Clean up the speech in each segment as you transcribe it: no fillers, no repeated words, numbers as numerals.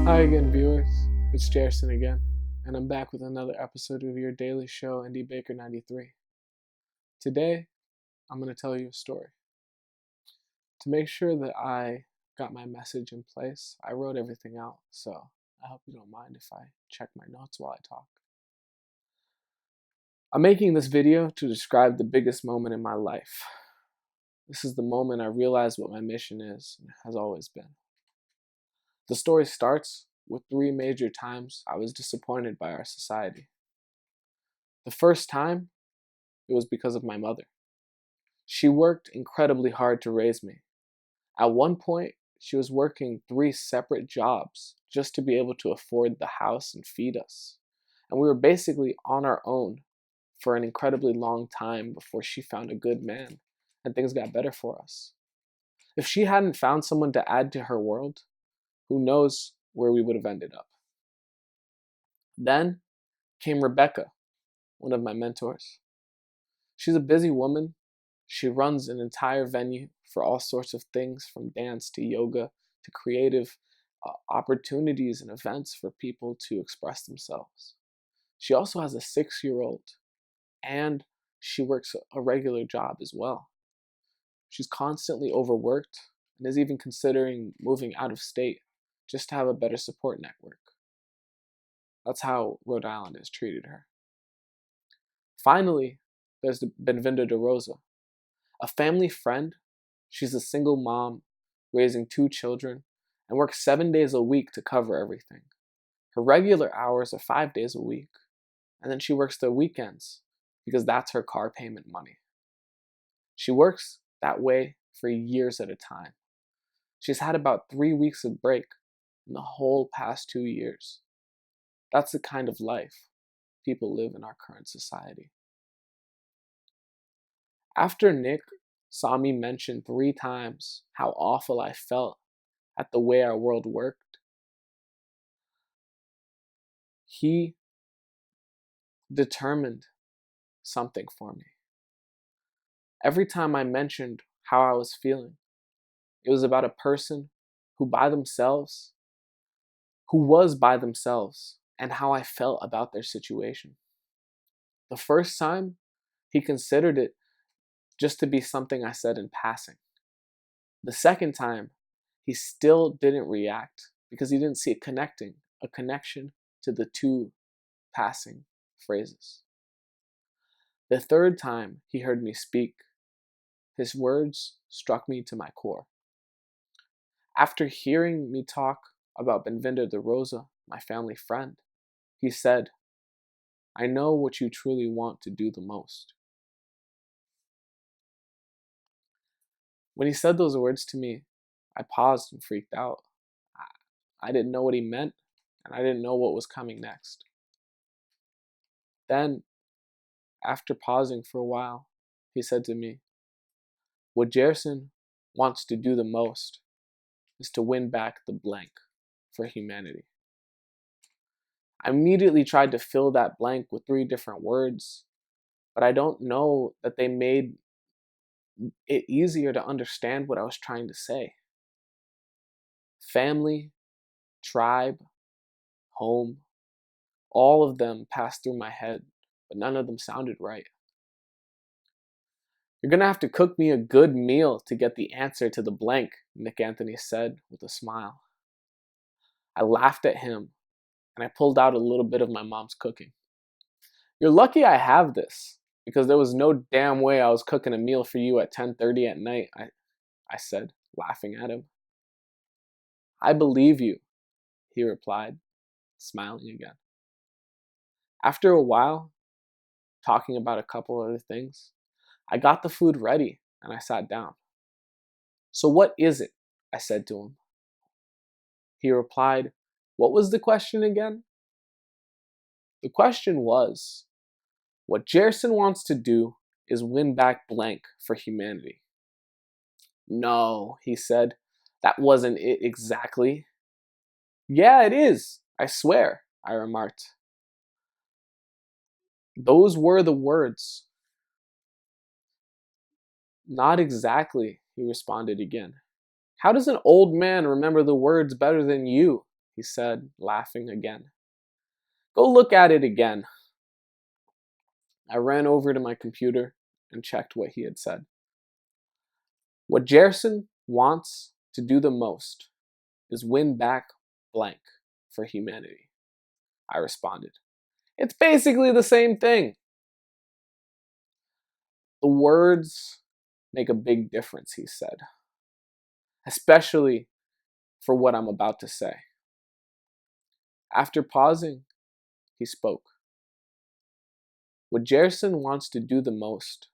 Hi again, viewers. It's Jairson again, and I'm back with another episode of your daily show, NDBaker93. Today, I'm going to tell you a story. To make sure that I got my message in place, I wrote everything out, so I hope you don't mind if I check my notes while I talk. I'm making this video to describe the biggest moment in my life. This is the moment I realized what my mission is and has always been. The story starts with 3 major times I was disappointed by our society. The first time, it was because of my mother. She worked incredibly hard to raise me. At one point, she was working 3 separate jobs just to be able to afford the house and feed us. And we were basically on our own for an incredibly long time before she found a good man and things got better for us. If she hadn't found someone to add to her world, who knows where we would have ended up. Then came Rebecca, one of my mentors. She's a busy woman. She runs an entire venue for all sorts of things, from dance to yoga to creative opportunities and events for people to express themselves. She also has a 6-year-old, and she works a regular job as well. She's constantly overworked and is even considering moving out of state just to have a better support network. That's how Rhode Island has treated her. Finally, there's Benvinda de Rosa, a family friend. She's a single mom, raising 2 children, and works 7 days a week to cover everything. Her regular hours are 5 days a week, and then she works the weekends because that's her car payment money. She works that way for years at a time. She's had about 3 weeks of break in the whole past 2 years. That's the kind of life people live in our current society. After Nick saw me mention 3 times how awful I felt at the way our world worked, he determined something for me. Every time I mentioned how I was feeling, it was about a person who was by themselves, and how I felt about their situation. The first time, he considered it just to be something I said in passing. The second time, he still didn't react because he didn't see a connection to the 2 passing phrases. The third time he heard me speak, his words struck me to my core. After hearing me talk about Benvinda de Rosa, my family friend, he said, "I know what you truly want to do the most." When he said those words to me, I paused and freaked out. I didn't know what he meant, and I didn't know what was coming next. Then, after pausing for a while, he said to me, "What Jairson wants to do the most is to win back the blank for humanity." I immediately tried to fill that blank with 3 different words, but I don't know that they made it easier to understand what I was trying to say. Family, tribe, home, all of them passed through my head, but none of them sounded right. "You're gonna have to cook me a good meal to get the answer to the blank," Nick Anthony said with a smile. I laughed at him, and I pulled out a little bit of my mom's cooking. "You're lucky I have this, because there was no damn way I was cooking a meal for you at 10:30 at night," I said, laughing at him. "I believe you," he replied, smiling again. After a while, talking about a couple other things, I got the food ready and I sat down. "So what is it?" I said to him. He replied, "What was the question again?" The question was, what Jairson wants to do is win back blank for humanity. "No," he said, "that wasn't it exactly." "Yeah, it is, I swear," I remarked. "Those were the words." "Not exactly," he responded again. How does an old man remember the words better than you? He said, laughing again. Go look at it again. I ran over to my computer and checked what he had said. What Jairson wants to do the most is win back blank for humanity. I responded. It's basically the same thing. The words make a big difference, he said, especially for what I'm about to say. After pausing, he spoke. What Jairson wants to do the most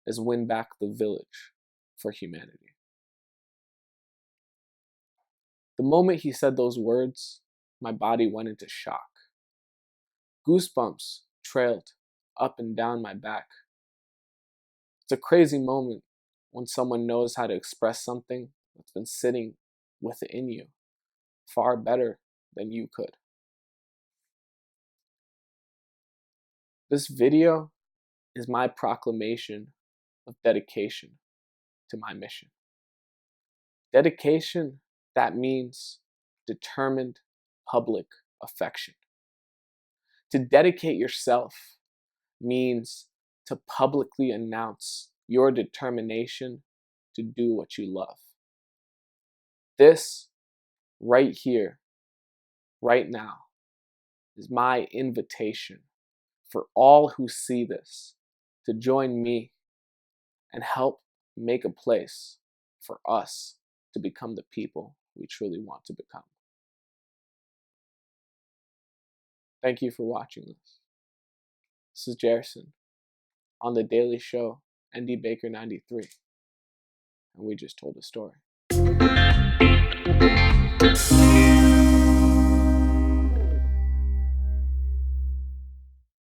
is win back the village for humanity. The moment he said those words, my body went into shock. Goosebumps trailed up and down my back. It's a crazy moment when someone knows how to express something that's been sitting within you far better than you could. This video is my proclamation of dedication to my mission. Dedication, that means determined public affection. To dedicate yourself means to publicly announce your determination to do what you love. This, right here, right now, is my invitation for all who see this to join me and help make a place for us to become the people we truly want to become. Thank you for watching this. This is Jairson on the daily show NDBaker93, and we just told a story.